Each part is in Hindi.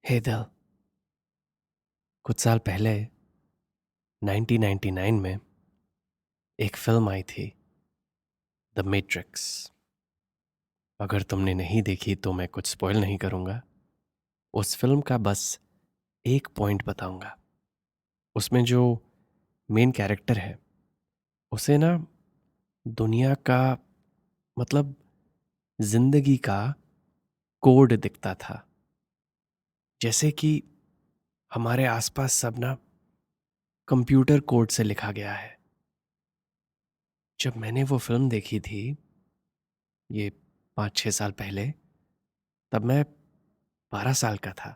हे दिल, कुछ साल पहले 1999 में एक फिल्म आई थी, द मैट्रिक्स। अगर तुमने नहीं देखी तो मैं कुछ स्पॉइल नहीं करूँगा। उस फिल्म का बस एक पॉइंट बताऊँगा। उसमें जो मेन कैरेक्टर है, उसे ना दुनिया का मतलब जिंदगी का कोड दिखता था। जैसे कि हमारे आसपास सब ना कंप्यूटर कोड से लिखा गया है। जब मैंने वो फिल्म देखी थी, ये 5-6 साल पहले, तब मैं 12 साल का था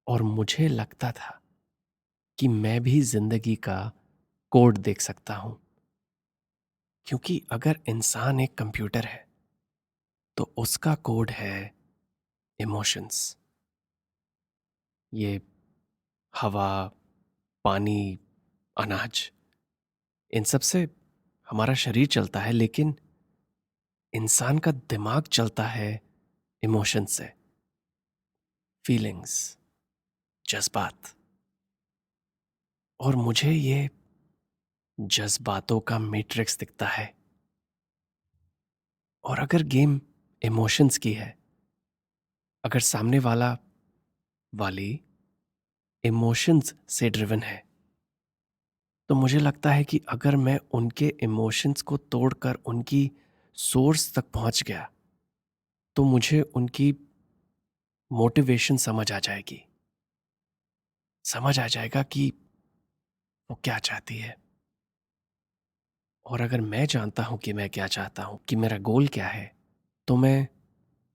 और मुझे लगता था कि मैं भी जिंदगी का कोड देख सकता हूं। क्योंकि अगर इंसान एक कंप्यूटर है तो उसका कोड है इमोशंस। ये हवा, पानी, अनाज, इन सब से हमारा शरीर चलता है, लेकिन इंसान का दिमाग चलता है इमोशन से। फीलिंग्स, जज्बात। और मुझे ये जज्बातों का मैट्रिक्स दिखता है। और अगर गेम इमोशंस की है, अगर सामने वाला वाली इमोशंस से ड्रिवन है, तो मुझे लगता है कि अगर मैं उनके इमोशंस को तोड़कर उनकी सोर्स तक पहुंच गया तो मुझे उनकी मोटिवेशन समझ आ जाएगी। समझ आ जाएगा कि वो क्या चाहती है। और अगर मैं जानता हूं कि मैं क्या चाहता हूं, कि मेरा गोल क्या है, तो मैं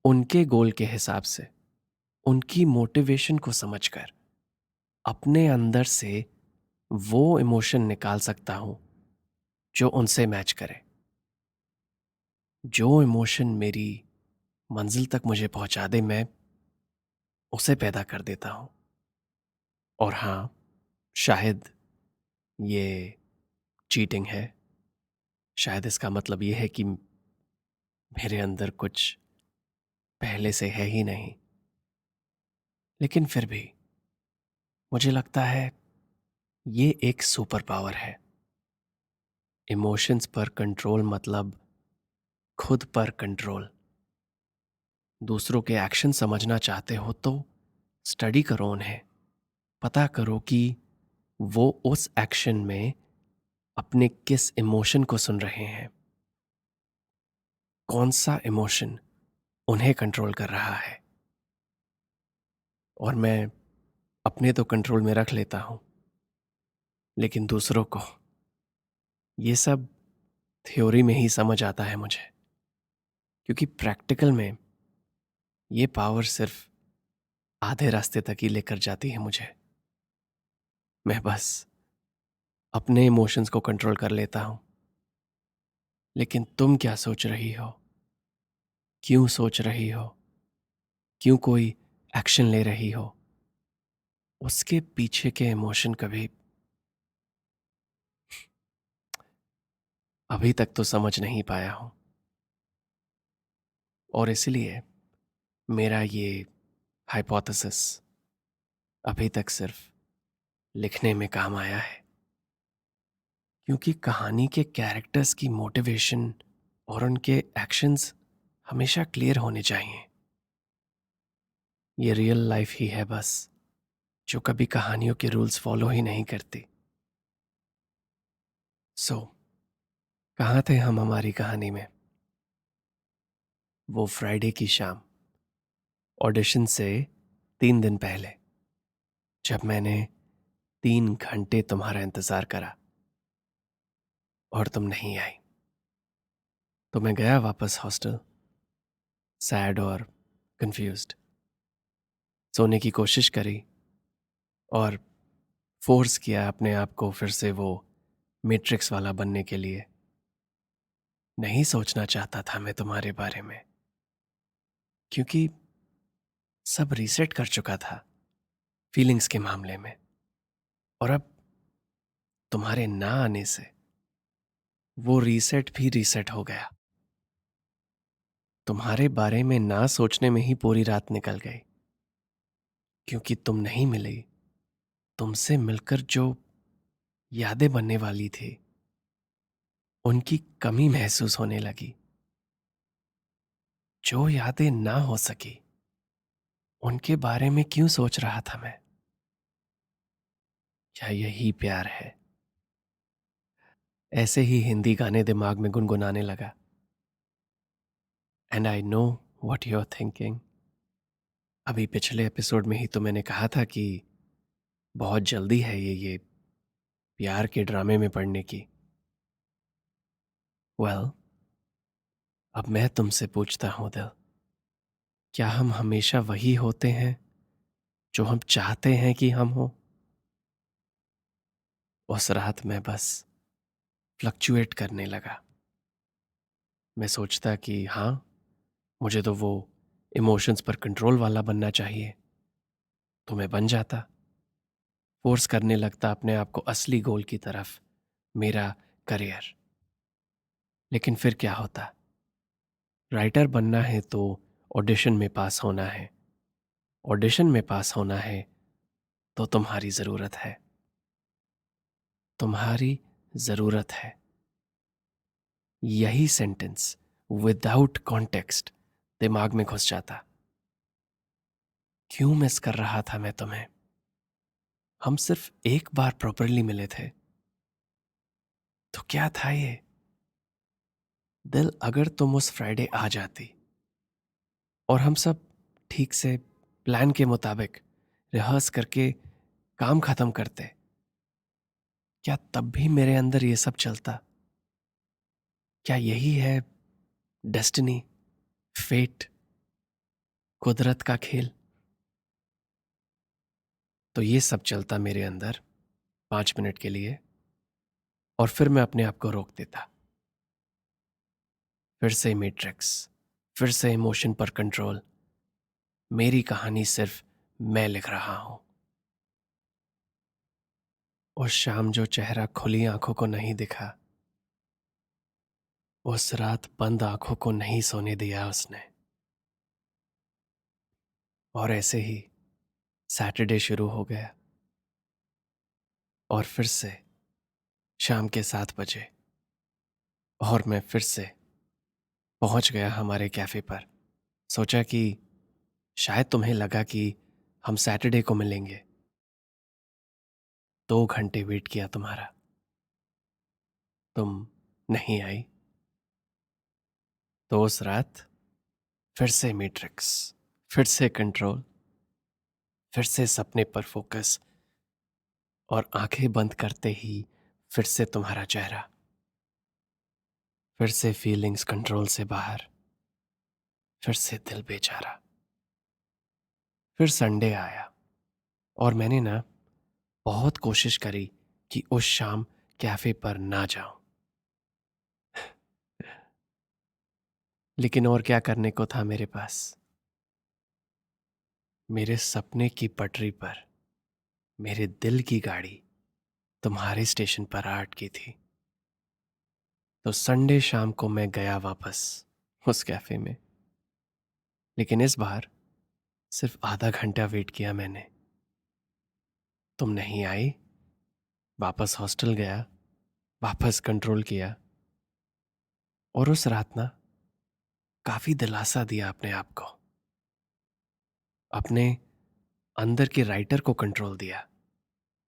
उनके गोल के हिसाब से, उनकी मोटिवेशन को समझकर अपने अंदर से वो इमोशन निकाल सकता हूं जो उनसे मैच करे। जो इमोशन मेरी मंजिल तक मुझे पहुंचा दे, मैं उसे पैदा कर देता हूं। और हाँ, शायद ये चीटिंग है। शायद इसका मतलब ये है कि मेरे अंदर कुछ पहले से है ही नहीं। लेकिन फिर भी मुझे लगता है ये एक सुपर पावर है। इमोशंस पर कंट्रोल मतलब खुद पर कंट्रोल। दूसरों के एक्शन समझना चाहते हो तो स्टडी करो उन्हें। पता करो कि वो उस एक्शन में अपने किस इमोशन को सुन रहे हैं। कौन सा इमोशन उन्हें कंट्रोल कर रहा है। और मैं अपने तो कंट्रोल में रख लेता हूं, लेकिन दूसरों को ये सब थ्योरी में ही समझ आता है मुझे। क्योंकि प्रैक्टिकल में ये पावर सिर्फ आधे रास्ते तक ही लेकर जाती है मुझे। मैं बस अपने इमोशंस को कंट्रोल कर लेता हूं। लेकिन तुम क्या सोच रही हो? क्यों सोच रही हो? क्यों कोई एक्शन ले रही हो? उसके पीछे के इमोशन कभी अभी तक तो समझ नहीं पाया हूं। और इसलिए मेरा ये हाइपोथेसिस अभी तक सिर्फ लिखने में काम आया है। क्योंकि कहानी के कैरेक्टर्स की मोटिवेशन और उनके एक्शंस हमेशा क्लियर होने चाहिए। ये रियल लाइफ ही है बस, जो कभी कहानियों के रूल्स फॉलो ही नहीं करती। कहाँ थे हम हमारी कहानी में? वो फ्राइडे की शाम, ऑडिशन से 3 दिन पहले, जब मैंने 3 घंटे तुम्हारा इंतजार करा और तुम नहीं आई, तो मैं गया वापस हॉस्टल, सैड और कंफ्यूज्ड। सोने की कोशिश करी और फोर्स किया अपने आप को फिर से वो मैट्रिक्स वाला बनने के लिए। नहीं सोचना चाहता था मैं तुम्हारे बारे में, क्योंकि सब रीसेट कर चुका था फीलिंग्स के मामले में। और अब तुम्हारे ना आने से वो रीसेट भी रीसेट हो गया। तुम्हारे बारे में ना सोचने में ही पूरी रात निकल गई। क्योंकि तुम नहीं मिली। तुमसे मिलकर जो यादें बनने वाली थी, उनकी कमी महसूस होने लगी। जो यादें ना हो सकी, उनके बारे में क्यों सोच रहा था मैं? क्या यही प्यार है? ऐसे ही हिंदी गाने दिमाग में गुनगुनाने लगा। And I know what you are thinking. अभी पिछले एपिसोड में ही तो मैंने कहा था कि बहुत जल्दी है ये प्यार के ड्रामे में पड़ने की। वेल, अब मैं तुमसे पूछता हूं दिल, क्या हम हमेशा वही होते हैं जो हम चाहते हैं कि हम हो? उस रात मैं बस फ्लक्चुएट करने लगा। मैं सोचता कि हाँ, मुझे तो वो इमोशंस पर कंट्रोल वाला बनना चाहिए, तो मैं बन जाता। फोर्स करने लगता अपने आप को असली गोल की तरफ, मेरा करियर। लेकिन फिर क्या होता? राइटर बनना है तो ऑडिशन में पास होना है। ऑडिशन में पास होना है तो तुम्हारी ज़रूरत है। तुम्हारी ज़रूरत है। यही सेंटेंस विदाउट कॉन्टेक्स्ट दिमाग में घुस जाता। क्यों मिस कर रहा था मैं तुम्हें? हम सिर्फ एक बार प्रॉपरली मिले थे। तो क्या था ये? दिल, अगर तुम उस फ्राइडे आ जाती और हम सब ठीक से प्लान के मुताबिक रिहर्स करके काम खत्म करते, क्या तब भी मेरे अंदर ये सब चलता? क्या यही है डेस्टिनी, फेट, कुदरत का खेल? तो ये सब चलता मेरे अंदर 5 मिनट के लिए, और फिर मैं अपने आप को रोक देता। फिर से मैट्रिक्स, फिर से इमोशन पर कंट्रोल। मेरी कहानी सिर्फ मैं लिख रहा हूं। उस शाम जो चेहरा खुली आंखों को नहीं दिखा, उस रात बंद आंखों को नहीं सोने दिया उसने। और ऐसे ही सैटरडे शुरू हो गया, और फिर से शाम के 7 बजे, और मैं फिर से पहुंच गया हमारे कैफे पर। सोचा कि शायद तुम्हें लगा कि हम सैटरडे को मिलेंगे। 2 घंटे वेट किया तुम्हारा, तुम नहीं आई। तो उस रात फिर से मैट्रिक्स, फिर से कंट्रोल, फिर से सपने पर फोकस, और आंखें बंद करते ही फिर से तुम्हारा चेहरा, फिर से फीलिंग्स कंट्रोल से बाहर, फिर से दिल बेचारा। फिर संडे आया, और मैंने ना बहुत कोशिश करी कि उस शाम कैफे पर ना जाऊं। लेकिन और क्या करने को था मेरे पास? मेरे सपने की पटरी पर मेरे दिल की गाड़ी तुम्हारे स्टेशन पर आ अटकी थी। तो संडे शाम को मैं गया वापस उस कैफे में। लेकिन इस बार सिर्फ आधा घंटा वेट किया मैंने। तुम नहीं आई। वापस हॉस्टल गया, वापस कंट्रोल किया, और उस रात ना काफी दिलासा दिया अपने आप को। अपने अंदर के राइटर को कंट्रोल दिया,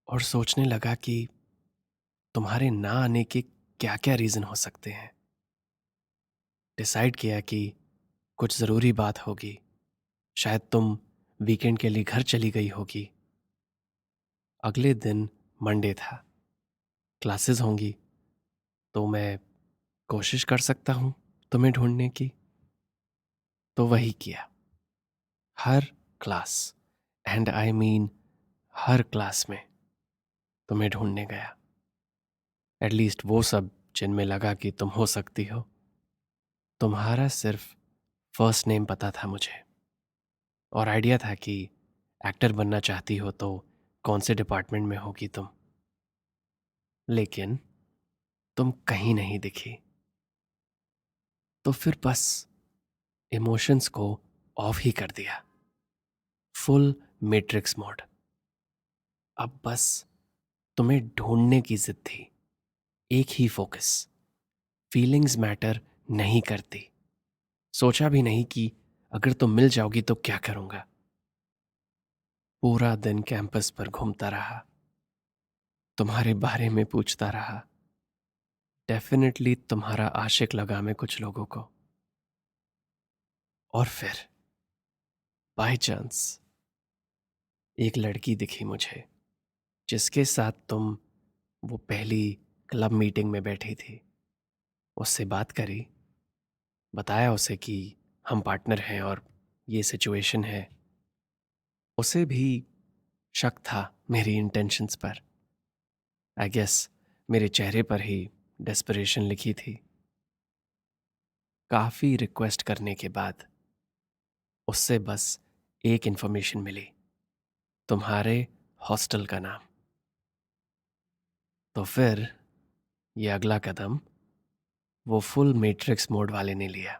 और सोचने लगा कि तुम्हारे ना आने के क्या क्या रीजन हो सकते हैं। डिसाइड किया कि कुछ जरूरी बात होगी। शायद तुम वीकेंड के लिए घर चली गई होगी। अगले दिन मंडे था, क्लासेस होंगी, तो मैं कोशिश कर सकता हूं तुम्हें ढूंढने की। तो वही किया। हर क्लास, एंड आई मीन हर क्लास में तुम्हें ढूंढने गया। एटलीस्ट वो सब जिनमें लगा कि तुम हो सकती हो। तुम्हारा सिर्फ फर्स्ट नेम पता था मुझे, और आइडिया था कि एक्टर बनना चाहती हो तो कौन से डिपार्टमेंट में होगी तुम। लेकिन तुम कहीं नहीं दिखी। तो फिर बस इमोशंस को ऑफ ही कर दिया। Full matrix mode. अब बस तुम्हें ढूंढने की जिद थी, एक ही फोकस। फीलिंग्स मैटर नहीं करती। सोचा भी नहीं कि अगर तुम मिल जाओगी तो क्या करूंगा। पूरा दिन कैंपस पर घूमता रहा, तुम्हारे बारे में पूछता रहा। डेफिनेटली तुम्हारा आशिक लगा मैं कुछ लोगों को। और फिर बाय चांस एक लड़की दिखी मुझे, जिसके साथ तुम वो पहली क्लब मीटिंग में बैठी थी। उससे बात करी, बताया उसे कि हम पार्टनर हैं और ये सिचुएशन है। उसे भी शक था मेरी इंटेंशंस पर। आई गेस मेरे चेहरे पर ही डेस्परेशन लिखी थी। काफ़ी रिक्वेस्ट करने के बाद उससे बस एक इंफॉर्मेशन मिली, तुम्हारे हॉस्टल का नाम। तो फिर ये अगला कदम वो फुल मैट्रिक्स मोड वाले ने लिया।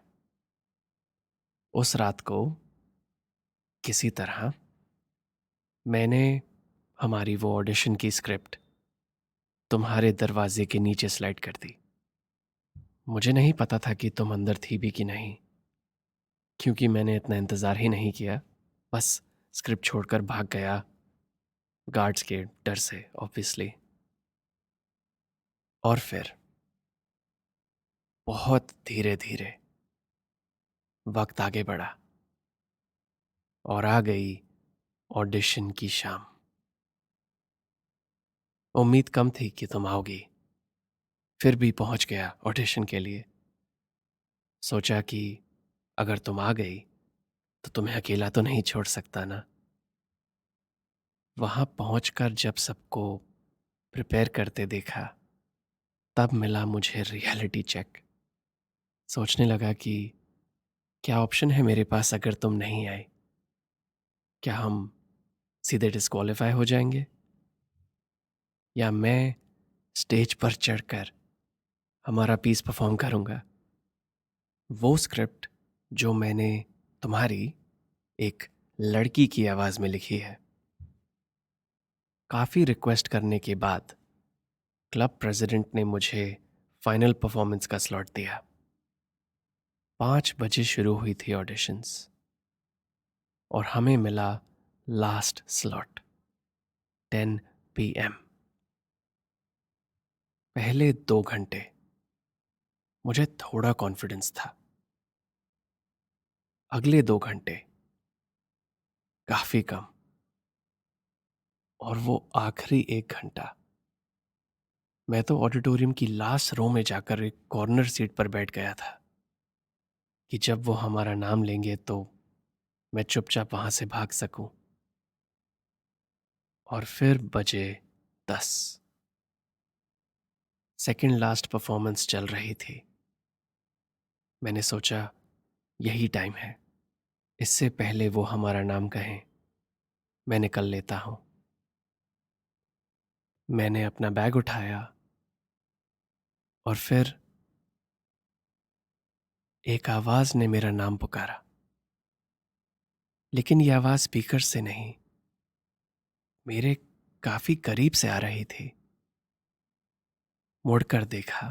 उस रात को किसी तरह मैंने हमारी वो ऑडिशन की स्क्रिप्ट तुम्हारे दरवाजे के नीचे स्लाइड कर दी। मुझे नहीं पता था कि तुम अंदर थी भी कि नहीं, क्योंकि मैंने इतना इंतज़ार ही नहीं किया। बस स्क्रिप्ट छोड़कर भाग गया, गार्ड्स के डर से ऑब्वियसली। और फिर बहुत धीरे धीरे वक्त आगे बढ़ा और आ गई ऑडिशन की शाम। उम्मीद कम थी कि तुम आओगी, फिर भी पहुंच गया ऑडिशन के लिए। सोचा कि अगर तुम आ गई तो तुम्हें अकेला तो नहीं छोड़ सकता ना। वहां पहुंचकर जब सबको प्रिपेयर करते देखा, तब मिला मुझे रियलिटी चेक। सोचने लगा कि क्या ऑप्शन है मेरे पास अगर तुम नहीं आए। क्या हम सीधे डिस्क्वालीफाई हो जाएंगे, या मैं स्टेज पर चढ़कर हमारा पीस परफॉर्म करूंगा। वो स्क्रिप्ट जो मैंने तुम्हारी एक लड़की की आवाज में लिखी है। काफी रिक्वेस्ट करने के बाद क्लब प्रेसिडेंट ने मुझे फाइनल परफॉर्मेंस का स्लॉट दिया। 5 बजे शुरू हुई थी ऑडिशंस और हमें मिला लास्ट स्लॉट 10 PM। पहले 2 घंटे मुझे थोड़ा कॉन्फिडेंस था, अगले 2 घंटे काफी कम, और वो आखिरी 1 घंटा मैं तो ऑडिटोरियम की लास्ट रो में जाकर एक कॉर्नर सीट पर बैठ गया था कि जब वो हमारा नाम लेंगे तो मैं चुपचाप वहां से भाग सकूं। और फिर बजे 10, सेकंड लास्ट परफॉर्मेंस चल रही थी। मैंने सोचा यही टाइम है, इससे पहले वो हमारा नाम कहें मैं निकल लेता हूं। मैंने अपना बैग उठाया और फिर एक आवाज ने मेरा नाम पुकारा, लेकिन यह आवाज स्पीकर से नहीं, मेरे काफी करीब से आ रही थी। मुड़कर देखा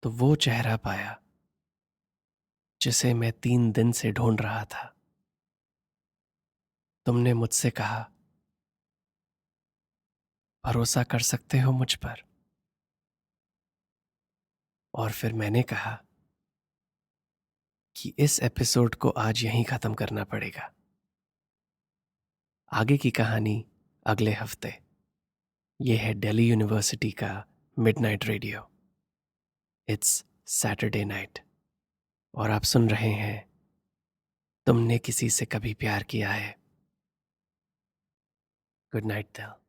तो वो चेहरा पाया जिसे मैं 3 दिन से ढूंढ रहा था। तुमने मुझसे कहा, भरोसा कर सकते हो मुझ पर। और फिर मैंने कहा कि इस एपिसोड को आज यहीं खत्म करना पड़ेगा। आगे की कहानी अगले हफ्ते। यह है दिल्ली यूनिवर्सिटी का midnight radio. It's Saturday night और आप सुन रहे हैं तुमने किसी से कभी प्यार किया है। गुड नाइट दिल।